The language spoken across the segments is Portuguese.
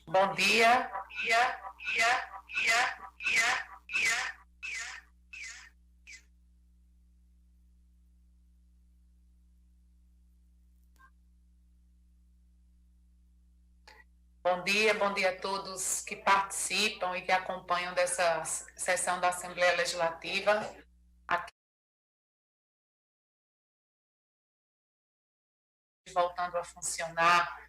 Bom dia, bom dia a todos que participam e que acompanham dessa sessão da Assembleia Legislativa, aqui voltando a funcionar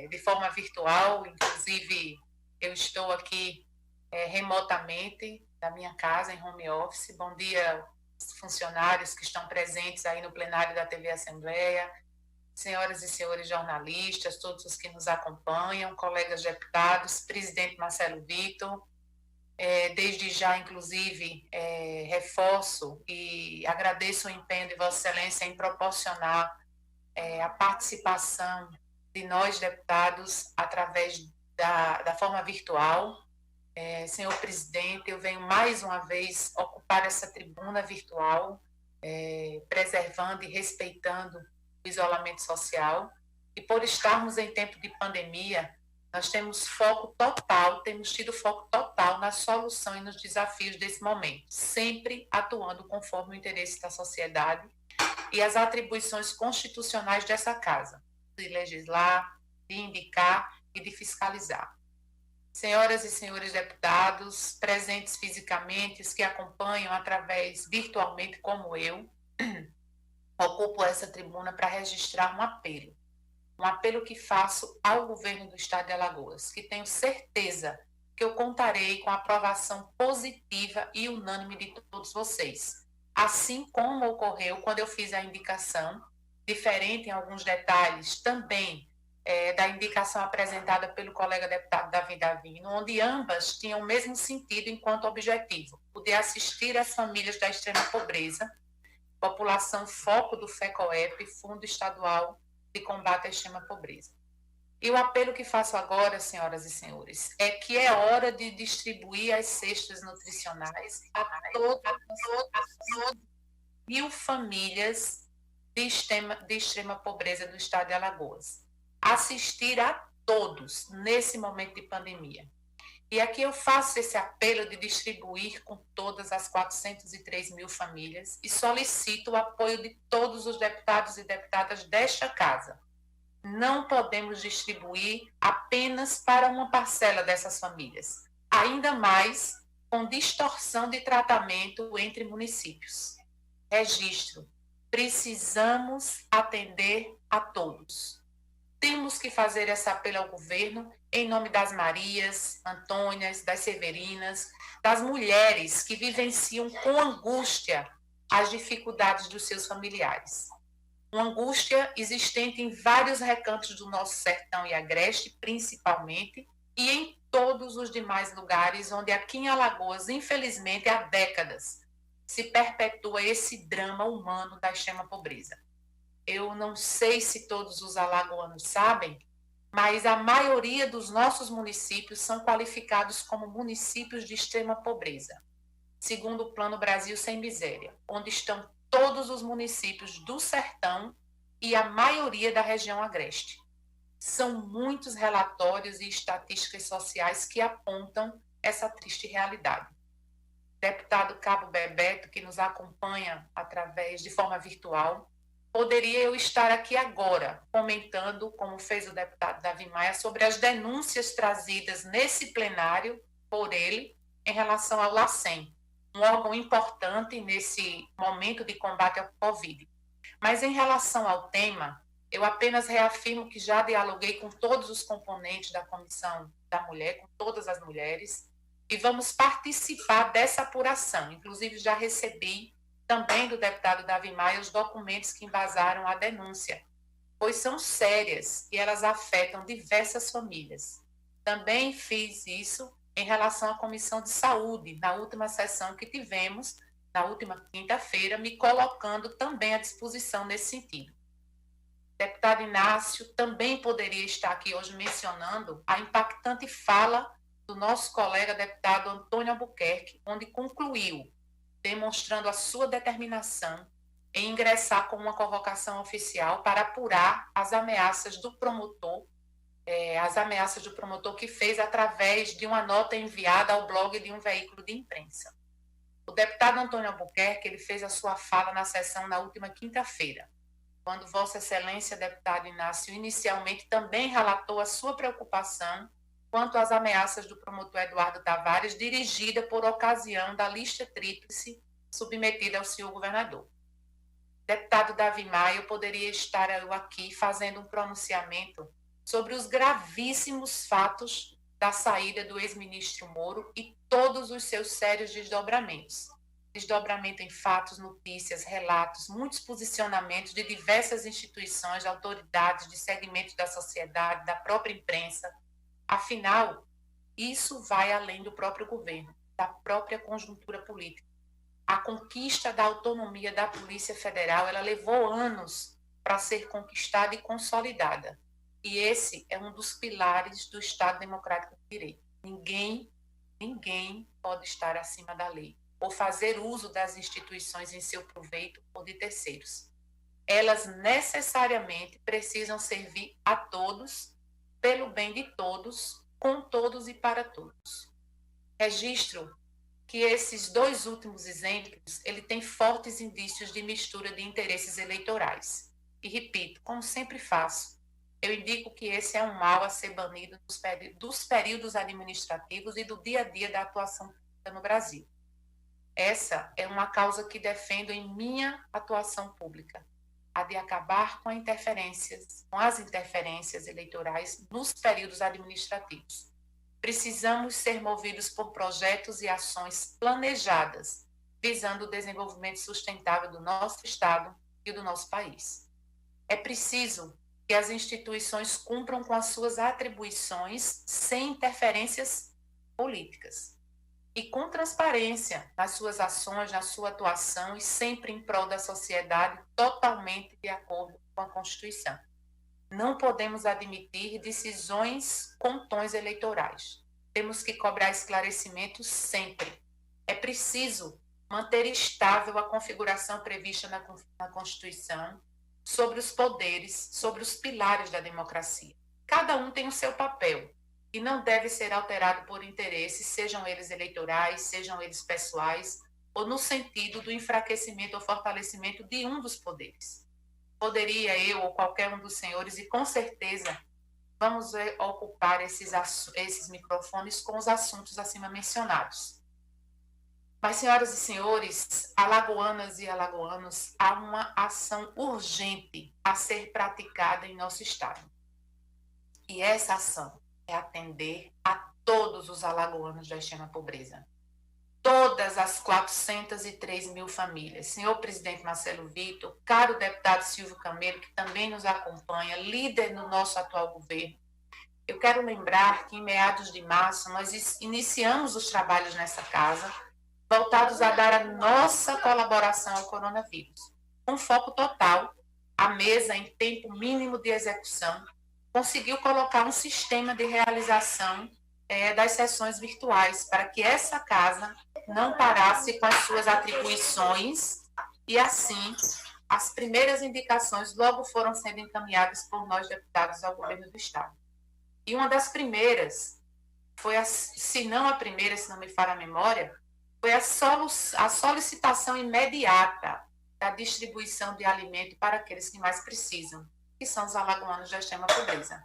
de forma virtual, inclusive eu estou aqui remotamente da minha casa, em home office. Bom dia, funcionários que estão presentes aí no plenário da TV Assembleia, senhoras e senhores jornalistas, todos os que nos acompanham, colegas deputados, presidente Marcelo Vitor, desde já, inclusive, reforço e agradeço o empenho de Vossa Excelência em proporcionar a participação de nós, deputados, através da forma virtual. Senhor presidente, eu venho mais uma vez ocupar essa tribuna virtual, preservando e respeitando o isolamento social. E por estarmos em tempo de pandemia, nós temos tido foco total na solução e nos desafios desse momento, sempre atuando conforme o interesse da sociedade e as atribuições constitucionais dessa casa, de legislar, de indicar e de fiscalizar. Senhoras e senhores deputados, presentes fisicamente, os que acompanham através virtualmente como eu, ocupo essa tribuna para registrar um apelo que faço ao governo do estado de Alagoas, que tenho certeza que eu contarei com a aprovação positiva e unânime de todos vocês, assim como ocorreu quando eu fiz a indicação, diferente em alguns detalhes também da indicação apresentada pelo colega deputado Davi Davino, onde ambas tinham o mesmo sentido enquanto objetivo, poder assistir as famílias da extrema pobreza, população foco do FECOEP, Fundo Estadual de Combate à Extrema Pobreza. E o apelo que faço agora, senhoras e senhores, é que é hora de distribuir as cestas nutricionais a todas as 1.000 famílias de extrema pobreza do estado de Alagoas. Assistir a todos nesse momento de pandemia. E aqui eu faço esse apelo de distribuir com todas as 403.000 famílias e solicito o apoio de todos os deputados e deputadas desta casa. Não podemos distribuir apenas para uma parcela dessas famílias, ainda mais com distorção de tratamento entre municípios. Registro. Precisamos atender a todos. Temos que fazer esse apelo ao governo em nome das Marias, Antônias, das Severinas, das mulheres que vivenciam com angústia as dificuldades dos seus familiares. Uma angústia existente em vários recantos do nosso sertão e agreste, principalmente, e em todos os demais lugares onde aqui em Alagoas, infelizmente, há décadas, se perpetua esse drama humano da extrema pobreza. Eu não sei se todos os alagoanos sabem, mas a maioria dos nossos municípios são qualificados como municípios de extrema pobreza, segundo o Plano Brasil Sem Miséria, onde estão todos os municípios do sertão e a maioria da região agreste. São muitos relatórios e estatísticas sociais que apontam essa triste realidade. Deputado Cabo Bebeto, que nos acompanha através de forma virtual, poderia eu estar aqui agora comentando, como fez o deputado Davi Maia, sobre as denúncias trazidas nesse plenário por ele em relação ao LACEN, um órgão importante nesse momento de combate ao Covid. Mas em relação ao tema, eu apenas reafirmo que já dialoguei com todos os componentes da Comissão da Mulher, com todas as mulheres, e vamos participar dessa apuração. Inclusive, já recebi também do deputado Davi Maia os documentos que embasaram a denúncia, pois são sérias e elas afetam diversas famílias. Também fiz isso em relação à Comissão de Saúde, na última sessão que tivemos, na última quinta-feira, me colocando também à disposição nesse sentido. Deputado Inácio também poderia estar aqui hoje mencionando a impactante fala do nosso colega deputado Antônio Albuquerque, onde concluiu, demonstrando a sua determinação em ingressar com uma convocação oficial para apurar as ameaças do promotor as ameaças do promotor que fez através de uma nota enviada ao blog de um veículo de imprensa. O deputado Antônio Albuquerque, ele fez a sua fala na sessão na última quinta-feira, quando Vossa Excelência, deputado Inácio, inicialmente também relatou a sua preocupação quanto às ameaças do promotor Eduardo Tavares, dirigida por ocasião da lista tríplice submetida ao senhor governador. Deputado Davi Maia, eu poderia estar aqui fazendo um pronunciamento sobre os gravíssimos fatos da saída do ex-ministro Moro e todos os seus sérios desdobramentos. Desdobramento em fatos, notícias, relatos, muitos posicionamentos de diversas instituições, de autoridades, de segmentos da sociedade, da própria imprensa. Afinal, isso vai além do próprio governo, da própria conjuntura política. A conquista da autonomia da Polícia Federal, ela levou anos para ser conquistada e consolidada. E esse é um dos pilares do Estado Democrático de Direito. Ninguém pode estar acima da lei ou fazer uso das instituições em seu proveito ou de terceiros. Elas necessariamente precisam servir a todos, pelo bem de todos, com todos e para todos. Registro que esses dois últimos exemplos, ele tem fortes indícios de mistura de interesses eleitorais. E repito, como sempre faço, eu indico que esse é um mal a ser banido dos períodos administrativos e do dia a dia da atuação pública no Brasil. Essa é uma causa que defendo em minha atuação pública, a de acabar com as interferências eleitorais nos períodos administrativos. Precisamos ser movidos por projetos e ações planejadas, visando o desenvolvimento sustentável do nosso Estado e do nosso país. É preciso que as instituições cumpram com as suas atribuições sem interferências políticas e com transparência nas suas ações, na sua atuação e sempre em prol da sociedade, totalmente de acordo com a Constituição. Não podemos admitir decisões com tons eleitorais. Temos que cobrar esclarecimentos sempre. É preciso manter estável a configuração prevista na Constituição sobre os poderes, sobre os pilares da democracia. Cada um tem o seu papel e não deve ser alterado por interesses, sejam eles eleitorais, sejam eles pessoais, ou no sentido do enfraquecimento ou fortalecimento de um dos poderes. Poderia eu ou qualquer um dos senhores, e com certeza vamos ocupar esses microfones com os assuntos acima mencionados. Mas, senhoras e senhores, alagoanas e alagoanos, há uma ação urgente a ser praticada em nosso estado. E essa ação é atender a todos os alagoanos da extrema pobreza. Todas as 403 mil famílias. Senhor presidente Marcelo Vitor, caro deputado Silvio Camelo, que também nos acompanha, líder no nosso atual governo, eu quero lembrar que em meados de março nós iniciamos os trabalhos nessa casa, voltados a dar a nossa colaboração ao coronavírus. Com foco total, a mesa, em tempo mínimo de execução, conseguiu colocar um sistema de realização das sessões virtuais, para que essa casa não parasse com as suas atribuições e, assim, as primeiras indicações logo foram sendo encaminhadas por nós, deputados, ao governo do Estado. E uma das primeiras foi, se não a primeira, se não me falha a memória, foi a solicitação imediata da distribuição de alimento para aqueles que mais precisam, que são os alagoanos da extrema pobreza.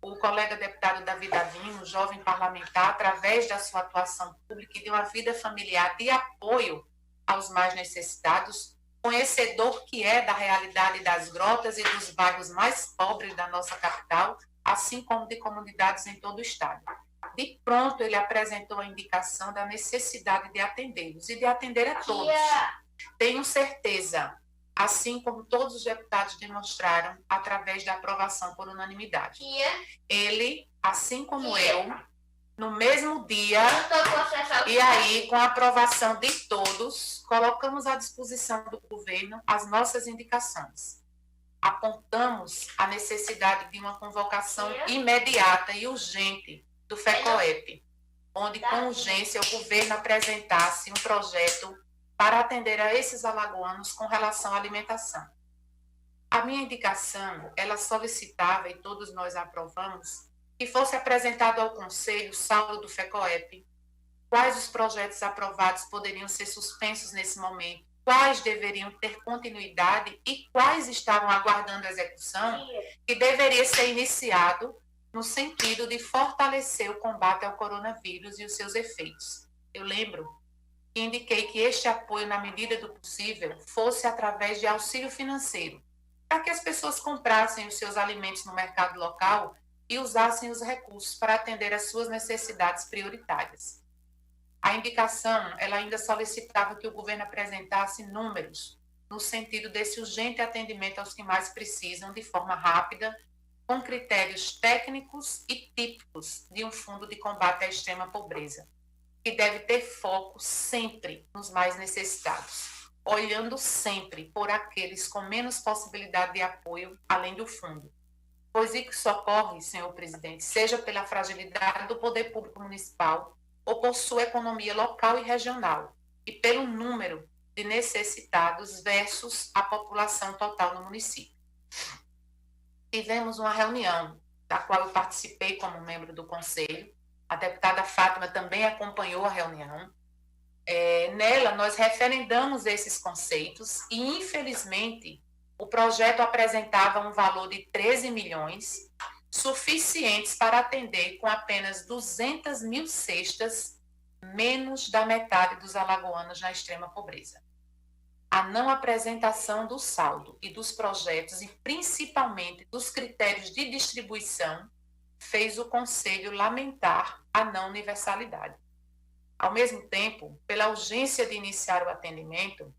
O colega deputado Davi Davino, jovem parlamentar, através da sua atuação pública e de uma vida familiar de apoio aos mais necessitados, conhecedor que é da realidade das grotas e dos bairros mais pobres da nossa capital, assim como de comunidades em todo o estado. De pronto, ele apresentou a indicação da necessidade de atendê-los e de atender a todos. Tenho certeza, assim como todos os deputados demonstraram através da aprovação por unanimidade. Ele, assim como eu, no mesmo dia, e aí, com a aprovação de todos, colocamos à disposição do governo as nossas indicações. Apontamos a necessidade de uma convocação imediata e urgente do FECOEP, onde, com urgência, o governo apresentasse um projeto para atender a esses alagoanos com relação à alimentação. A minha indicação, ela solicitava, e todos nós aprovamos, que fosse apresentado ao Conselho o saldo do FECOEP, quais os projetos aprovados poderiam ser suspensos nesse momento, quais deveriam ter continuidade e quais estavam aguardando execução, que deveria ser iniciado no sentido de fortalecer o combate ao coronavírus e os seus efeitos. Eu lembro que indiquei que este apoio, na medida do possível, fosse através de auxílio financeiro, para que as pessoas comprassem os seus alimentos no mercado local e usassem os recursos para atender às suas necessidades prioritárias. A indicação, ela ainda solicitava que o governo apresentasse números no sentido desse urgente atendimento aos que mais precisam, de forma rápida, com critérios técnicos e típicos de um fundo de combate à extrema pobreza, que deve ter foco sempre nos mais necessitados, olhando sempre por aqueles com menos possibilidade de apoio além do fundo. Pois isso ocorre, senhor presidente, seja pela fragilidade do poder público municipal ou por sua economia local e regional, e pelo número de necessitados versus a população total no município. Tivemos uma reunião, da qual eu participei como membro do conselho, a deputada Fátima também acompanhou a reunião. Nela, nós referendamos esses conceitos e, infelizmente, o projeto apresentava um valor de 13 milhões, suficientes para atender com apenas 200 mil cestas, menos da metade dos alagoanos na extrema pobreza. A não apresentação do saldo e dos projetos, e principalmente dos critérios de distribuição, fez o Conselho lamentar a não universalidade. Ao mesmo tempo, pela urgência de iniciar o atendimento,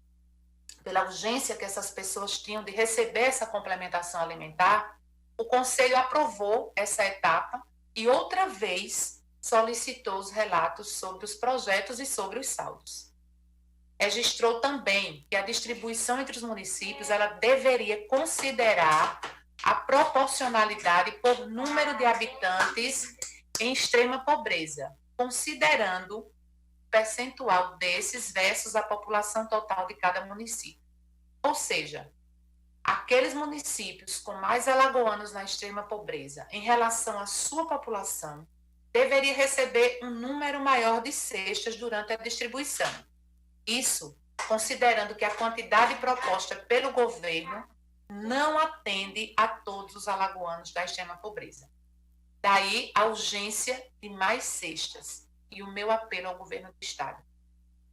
pela urgência que essas pessoas tinham de receber essa complementação alimentar, o Conselho aprovou essa etapa e outra vez solicitou os relatos sobre os projetos e sobre os saldos. Registrou também que a distribuição entre os municípios ela deveria considerar a proporcionalidade por número de habitantes em extrema pobreza, considerando o percentual desses versus a população total de cada município. Ou seja, aqueles municípios com mais alagoanos na extrema pobreza em relação à sua população deveria receber um número maior de cestas durante a distribuição. Isso considerando que a quantidade proposta pelo governo não atende a todos os alagoanos da extrema pobreza. Daí a urgência de mais cestas e o meu apelo ao governo do estado.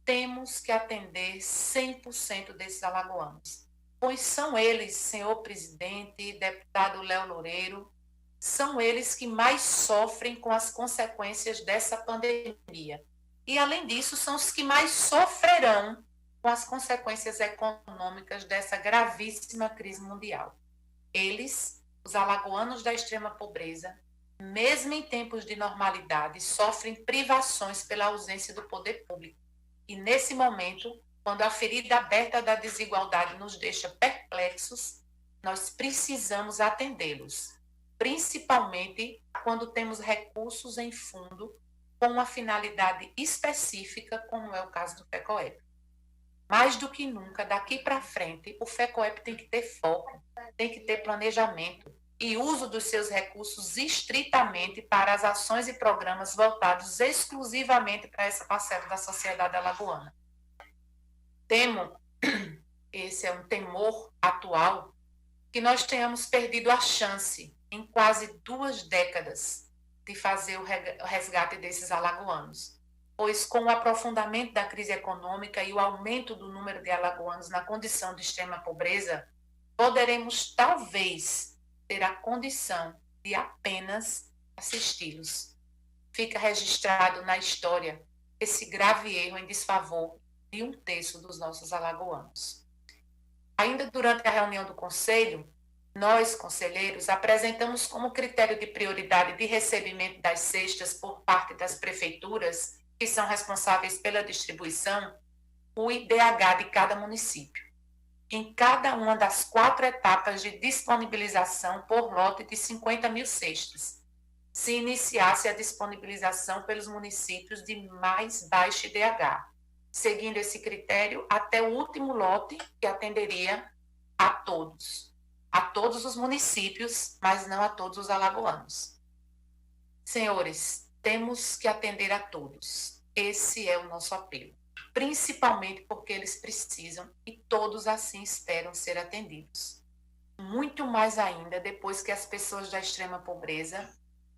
Temos que atender 100% desses alagoanos, pois são eles, senhor presidente, deputado Léo Loureiro, são eles que mais sofrem com as consequências dessa pandemia. E, além disso, são os que mais sofrerão com as consequências econômicas dessa gravíssima crise mundial. Eles, os alagoanos da extrema pobreza, mesmo em tempos de normalidade, sofrem privações pela ausência do poder público. E, nesse momento, quando a ferida aberta da desigualdade nos deixa perplexos, nós precisamos atendê-los, principalmente quando temos recursos em fundo com uma finalidade específica, como é o caso do FECOEP. Mais do que nunca, daqui para frente, o FECOEP tem que ter foco, tem que ter planejamento e uso dos seus recursos estritamente para as ações e programas voltados exclusivamente para essa parcela da sociedade alagoana. Temo, esse é um temor atual, que nós tenhamos perdido a chance em quase 2 décadas de fazer o resgate desses alagoanos, pois com o aprofundamento da crise econômica e o aumento do número de alagoanos na condição de extrema pobreza, poderemos talvez ter a condição de apenas assisti-los. Fica registrado na história esse grave erro em desfavor de 1/3 dos nossos alagoanos. Ainda durante a reunião do Conselho, nós, conselheiros, apresentamos como critério de prioridade de recebimento das cestas por parte das prefeituras, que são responsáveis pela distribuição, o IDH de cada município, em cada uma das 4 etapas de disponibilização por lote de 50 mil cestas, se iniciasse a disponibilização pelos municípios de mais baixo IDH, seguindo esse critério até o último lote, que atenderia a todos os municípios, mas não a todos os alagoanos. Senhores, temos que atender a todos. Esse é o nosso apelo. Principalmente porque eles precisam e todos assim esperam ser atendidos. Muito mais ainda depois que as pessoas da extrema pobreza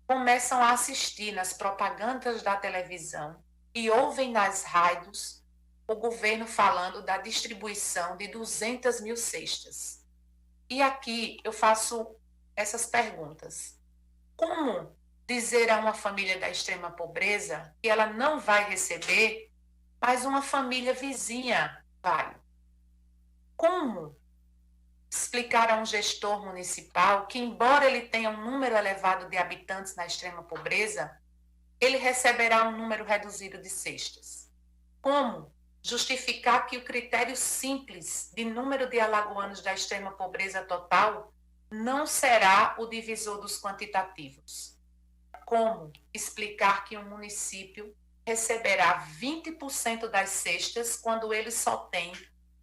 começam a assistir nas propagandas da televisão e ouvem nas rádios o governo falando da distribuição de 200 mil cestas. E aqui eu faço essas perguntas. Como dizer a uma família da extrema pobreza que ela não vai receber, mas uma família vizinha vai? Como explicar a um gestor municipal que, embora ele tenha um número elevado de habitantes na extrema pobreza, ele receberá um número reduzido de cestas? Como justificar que o critério simples de número de alagoanos da extrema pobreza total não será o divisor dos quantitativos? Como explicar que um município receberá 20% das cestas quando ele só tem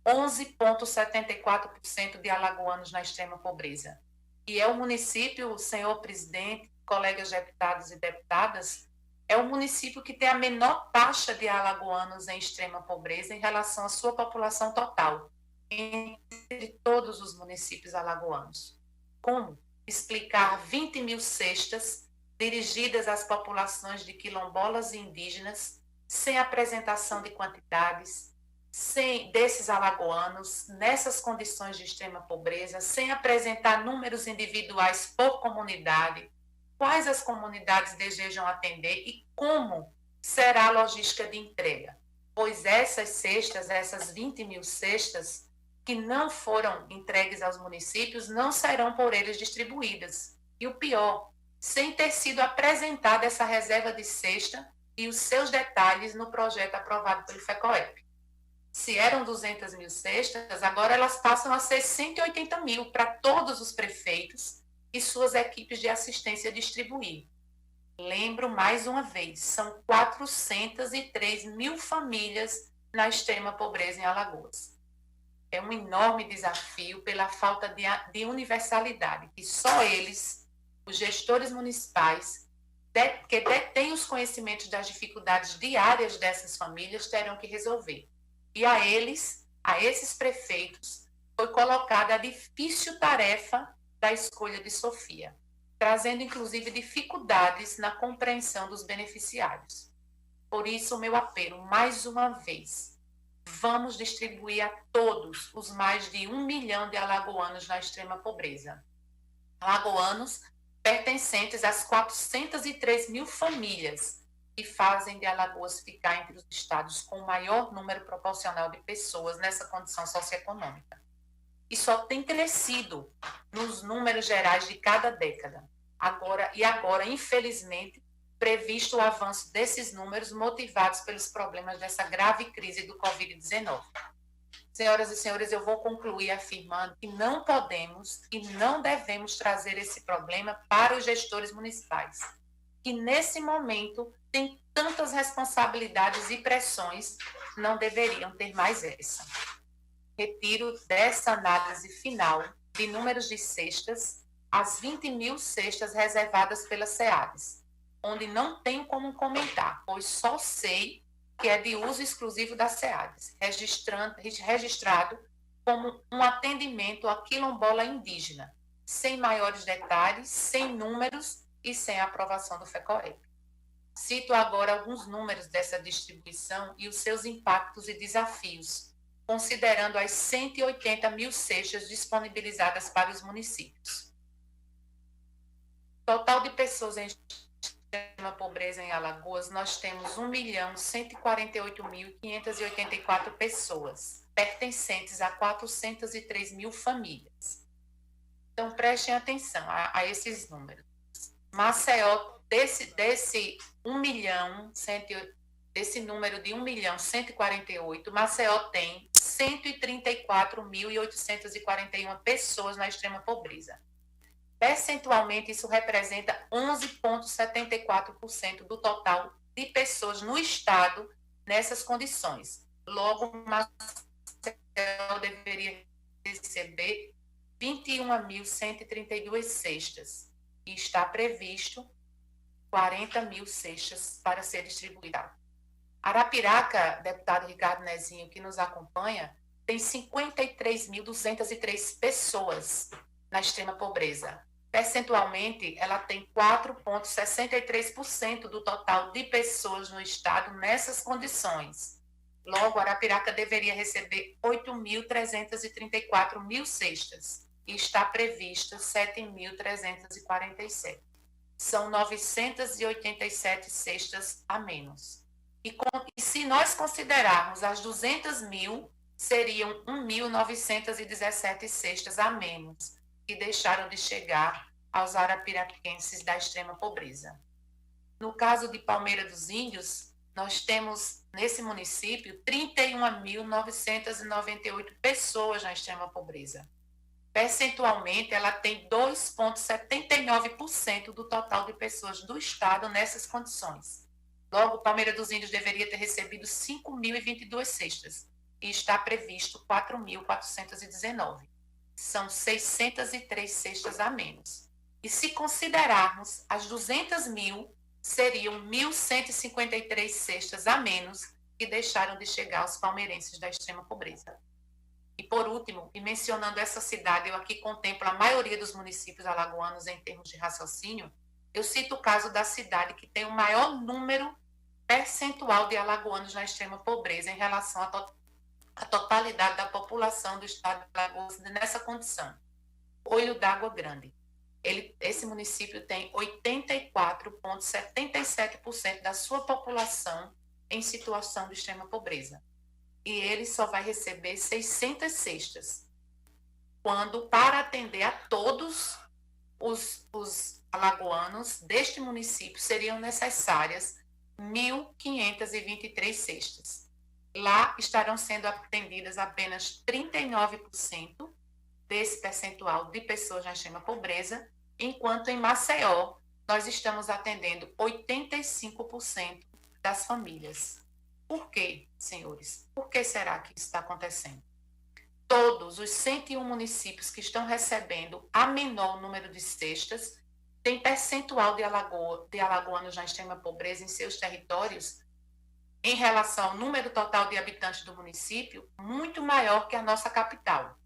11,74% de alagoanos na extrema pobreza? E é o município, senhor presidente, colegas deputados e deputadas, é o município que tem a menor taxa de alagoanos em extrema pobreza em relação à sua população total, entre todos os municípios alagoanos. Como explicar 20 mil cestas dirigidas às populações de quilombolas e indígenas, sem apresentação de quantidades, sem desses alagoanos, nessas condições de extrema pobreza, sem apresentar números individuais por comunidade, quais as comunidades desejam atender e como será a logística de entrega? Pois essas cestas, essas 20 mil cestas que não foram entregues aos municípios, não serão por eles distribuídas. E o pior, sem ter sido apresentada essa reserva de cesta e os seus detalhes no projeto aprovado pelo FECOEP. Se eram 200 mil cestas, agora elas passam a ser 180 mil para todos os prefeitos e suas equipes de assistência distribuir. Lembro mais uma vez, são 403 mil famílias na extrema pobreza em Alagoas. É um enorme desafio pela falta de universalidade, que só eles, os gestores municipais, que detêm os conhecimentos das dificuldades diárias dessas famílias, terão que resolver. E a eles, a esses prefeitos, foi colocada a difícil tarefa da escolha de Sofia, trazendo inclusive dificuldades na compreensão dos beneficiários. Por isso, o meu apelo, mais uma vez, vamos distribuir a todos os mais de 1 milhão de alagoanos na extrema pobreza. Alagoanos pertencentes às 403 mil famílias que fazem de Alagoas ficar entre os estados com o maior número proporcional de pessoas nessa condição socioeconômica. E só tem crescido nos números gerais de cada década. Agora, infelizmente, previsto o avanço desses números motivados pelos problemas dessa grave crise do Covid-19. Senhoras e senhores, eu vou concluir afirmando que não podemos e não devemos trazer esse problema para os gestores municipais, que nesse momento têm tantas responsabilidades e pressões, não deveriam ter mais essa. Retiro dessa análise final de números de cestas as 20 mil cestas reservadas pela SEADES, onde não tenho como comentar, pois só sei que é de uso exclusivo da SEADES, registrado como um atendimento a quilombola indígena, sem maiores detalhes, sem números e sem aprovação do FECOEP. Cito agora alguns números dessa distribuição e os seus impactos e desafios, considerando as 180 mil cestas disponibilizadas para os municípios. Total de pessoas em extrema pobreza em Alagoas, nós temos 1.148.584 pessoas, pertencentes a 403 mil famílias. Então, prestem atenção a esses números. Maceió, desse número de 1.148.000, Maceió tem 134.841 pessoas na extrema pobreza. Percentualmente, isso representa 11,74% do total de pessoas no estado nessas condições. Logo, Maceió deveria receber 21.132 cestas. E está previsto 40 mil cestas para ser distribuída. Arapiraca, deputado Ricardo Nezinho, que nos acompanha, tem 53.203 pessoas na extrema pobreza. Percentualmente, ela tem 4,63% do total de pessoas no estado nessas condições. Logo, Arapiraca deveria receber 8.334 mil cestas e está prevista 7.347. São 987 cestas a menos. E se nós considerarmos as 200 mil, seriam 1.917 cestas a menos, que deixaram de chegar aos arapiraquenses da extrema pobreza. No caso de Palmeira dos Índios, nós temos nesse município 31.998 pessoas na extrema pobreza. Percentualmente, ela tem 2,79% do total de pessoas do estado nessas condições. Logo, Palmeira dos Índios deveria ter recebido 5.022 cestas e está previsto 4.419. São 603 cestas a menos. E se considerarmos as 200 mil, seriam 1.153 cestas a menos que deixaram de chegar aos palmeirenses da extrema pobreza. E por último, e mencionando essa cidade, eu aqui contemplo a maioria dos municípios alagoanos em termos de raciocínio, eu cito o caso da cidade que tem o maior número percentual de alagoanos na extrema pobreza em relação à totalidade da população do estado de Alagoas nessa condição. Olho d'Água Grande. Esse município tem 84,77% da sua população em situação de extrema pobreza. E ele só vai receber 600 cestas, quando para atender a todos os alagoanos deste município seriam necessárias 1.523 cestas. Lá estarão sendo atendidas apenas 39% desse percentual de pessoas na extrema pobreza, enquanto em Maceió nós estamos atendendo 85% das famílias. Por quê, senhores? Por que será que isso está acontecendo? Todos os 101 municípios que estão recebendo a menor número de cestas têm percentual de alagoanos na extrema pobreza em seus territórios em relação ao número total de habitantes do município muito maior que a nossa capital.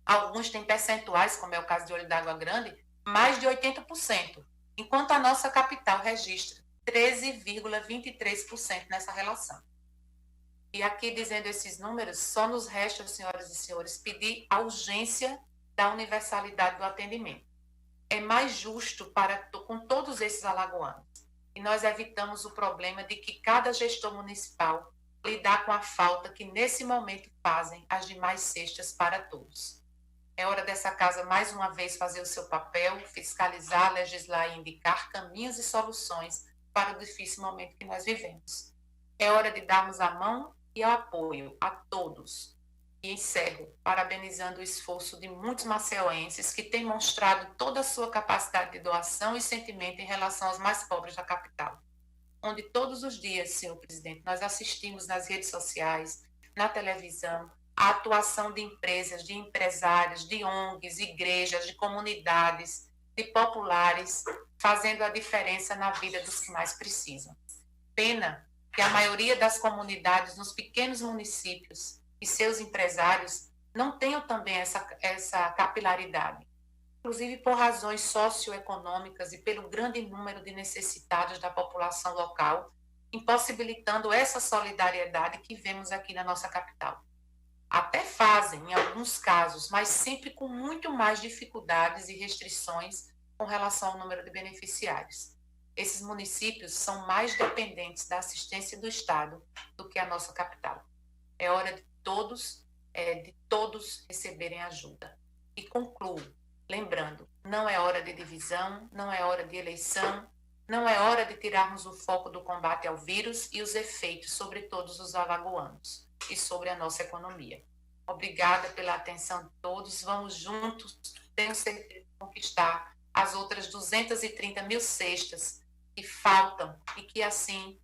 Alguns têm percentuais, como é o caso de Olho d'Água Grande, mais de 80%, enquanto a nossa capital registra 13,23% nessa relação. E aqui, dizendo esses números, só nos resta, senhoras e senhores, pedir a urgência da universalidade do atendimento. É mais justo com todos esses alagoanos. E nós evitamos o problema de que cada gestor municipal lidar com a falta que, nesse momento, fazem as demais cestas para todos. É hora dessa casa, mais uma vez, fazer o seu papel, fiscalizar, legislar e indicar caminhos e soluções para o difícil momento que nós vivemos. É hora de darmos a mão e o apoio a todos. E encerro parabenizando o esforço de muitos maceioenses que têm mostrado toda a sua capacidade de doação e sentimento em relação aos mais pobres da capital, onde todos os dias, senhor presidente, nós assistimos nas redes sociais, na televisão, a atuação de empresas, de empresários, de ONGs, igrejas, de comunidades, de populares, fazendo a diferença na vida dos que mais precisam. Pena que a maioria das comunidades nos pequenos municípios e seus empresários não tenham também essa capilaridade, inclusive por razões socioeconômicas e pelo grande número de necessitados da população local, impossibilitando essa solidariedade que vemos aqui na nossa capital. Até fazem, em alguns casos, mas sempre com muito mais dificuldades e restrições com relação ao número de beneficiários. Esses municípios são mais dependentes da assistência do Estado do que a nossa capital. É hora de todos receberem ajuda. E concluo, lembrando, não é hora de divisão, não é hora de eleição, não é hora de tirarmos o foco do combate ao vírus e os efeitos sobre todos os alagoanos e sobre a nossa economia. Obrigada pela atenção de todos. Vamos juntos, tenho certeza, conquistar as outras 230 mil cestas que faltam e que, assim,